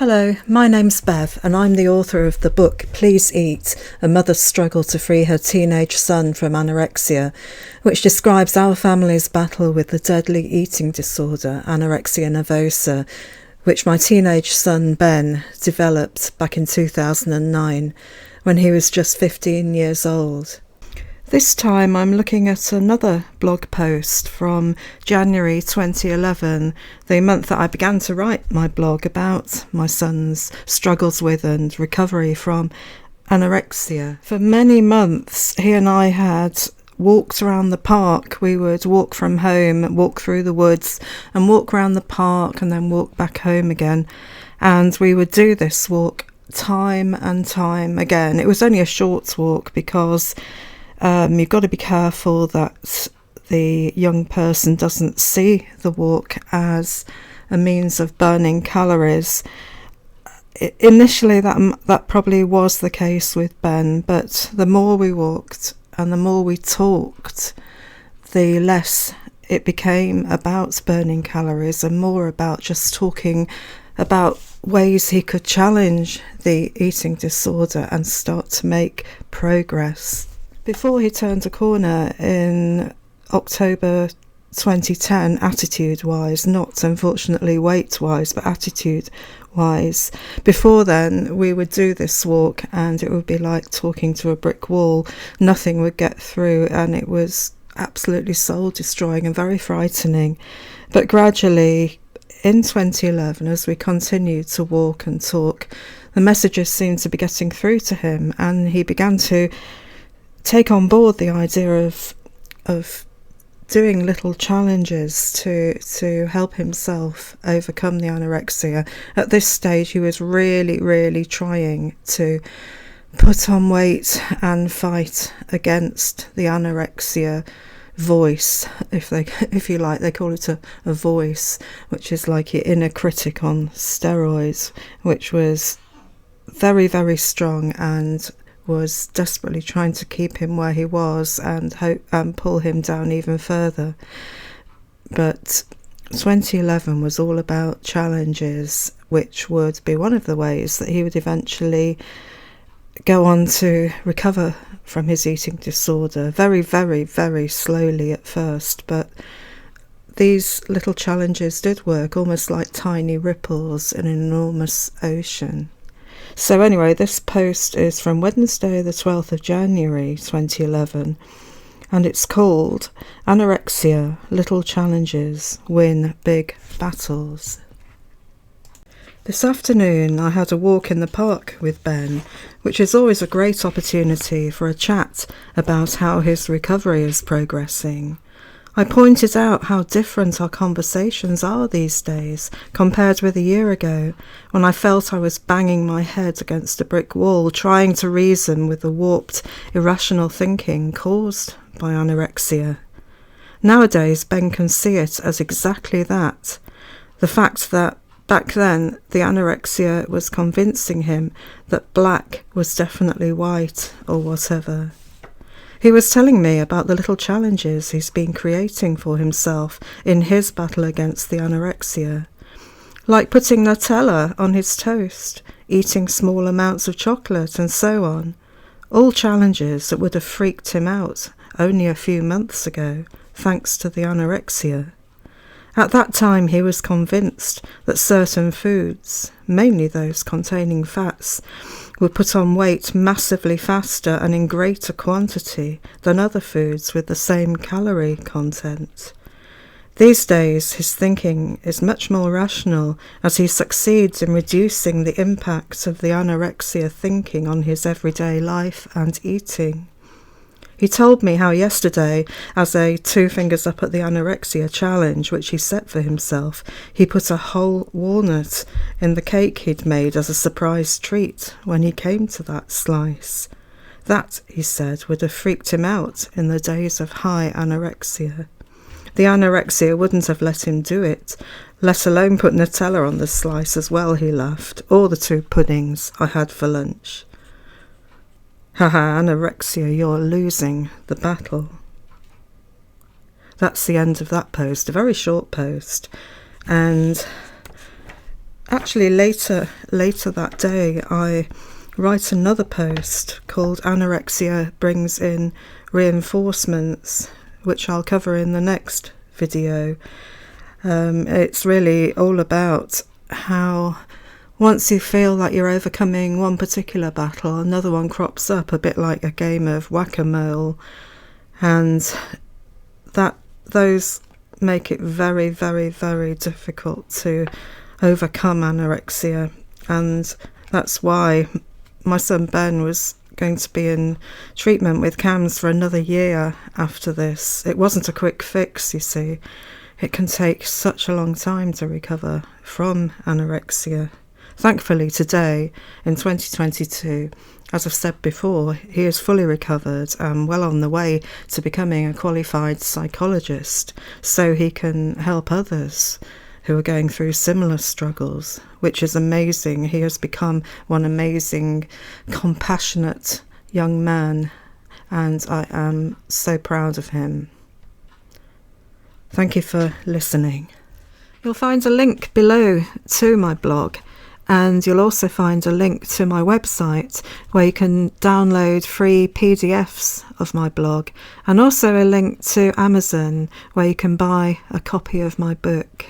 Hello, my name's Bev and I'm the author of the book Please Eat, A Mother's Struggle to Free Her Teenage Son from Anorexia, which describes our family's battle with the deadly eating disorder, anorexia nervosa, which my teenage son Ben developed back in 2009 when he was just 15 years old. This time I'm looking at another blog post from January 2011, the month that I began to write my blog about my son's struggles with and recovery from anorexia. For many months he and I had walked around the park. We would walk from home, walk through the woods and walk around the park and then walk back home again. And we would do this walk time and time again. It was only a short walk because you've got to be careful that the young person doesn't see the walk as a means of burning calories. Initially that probably was the case with Ben, but the more we walked and the more we talked, the less it became about burning calories and more about just talking about ways he could challenge the eating disorder and start to make progress. Before he turned a corner in October 2010, attitude-wise, not unfortunately weight-wise, but attitude-wise, before then we would do this walk and it would be like talking to a brick wall. Nothing would get through and it was absolutely soul-destroying and very frightening. But gradually, in 2011, as we continued to walk and talk, the messages seemed to be getting through to him and he began to take on board the idea of doing little challenges to help himself overcome the anorexia. At this stage he was really trying to put on weight and fight against the anorexia voice, if you like. They call it a voice, which is like your inner critic on steroids, which was very strong and was desperately trying to keep him where he was and pull him down even further. But 2011 was all about challenges, which would be one of the ways that he would eventually go on to recover from his eating disorder. Very slowly at first, but these little challenges did work, almost like tiny ripples in an enormous ocean. So anyway, this post is from Wednesday the 12th of January 2011 and it's called Anorexia, Little Challenges Win Big Battles. This afternoon I had a walk in the park with Ben, which is always a great opportunity for a chat about how his recovery is progressing. I pointed out how different our conversations are these days compared with a year ago, when I felt I was banging my head against a brick wall trying to reason with the warped, irrational thinking caused by anorexia. Nowadays Ben can see it as exactly that. The fact that back then the anorexia was convincing him that black was definitely white or whatever. He was telling me about the little challenges he's been creating for himself in his battle against the anorexia, like putting Nutella on his toast, eating small amounts of chocolate and so on, all challenges that would have freaked him out only a few months ago, thanks to the anorexia. At that time he was convinced that certain foods, mainly those containing fats, would put on weight massively faster and in greater quantity than other foods with the same calorie content. These days his thinking is much more rational as he succeeds in reducing the impact of the anorexia thinking on his everyday life and eating. He told me how yesterday, as a 2 fingers up at the anorexia challenge which he set for himself, he put a whole walnut in the cake he'd made as a surprise treat when he came to that slice. That, he said, would have freaked him out in the days of high anorexia. The anorexia wouldn't have let him do it, let alone put Nutella on the slice as well, he laughed, or the 2 puddings I had for lunch. Haha, anorexia, you're losing the battle. That's the end of that post, a very short post. And Actually, later that day, I write another post called Anorexia Brings in Reinforcements, which I'll cover in the next video. It's really all about how once you feel like you're overcoming one particular battle, another one crops up, a bit like a game of whack-a-mole, and those make it very, very, very difficult to overcome anorexia. And that's why my son Ben was going to be in treatment with CAMS for another year after this. It wasn't a quick fix, you see. It can take such a long time to recover from anorexia. Thankfully today, in 2022, as I've said before, he is fully recovered and well on the way to becoming a qualified psychologist, so he can help others who are going through similar struggles, which is amazing. He has become one amazing, compassionate young man, and I am so proud of him. Thank you for listening. You'll find a link below to my blog, and you'll also find a link to my website where you can download free PDFs of my blog, and also a link to Amazon where you can buy a copy of my book.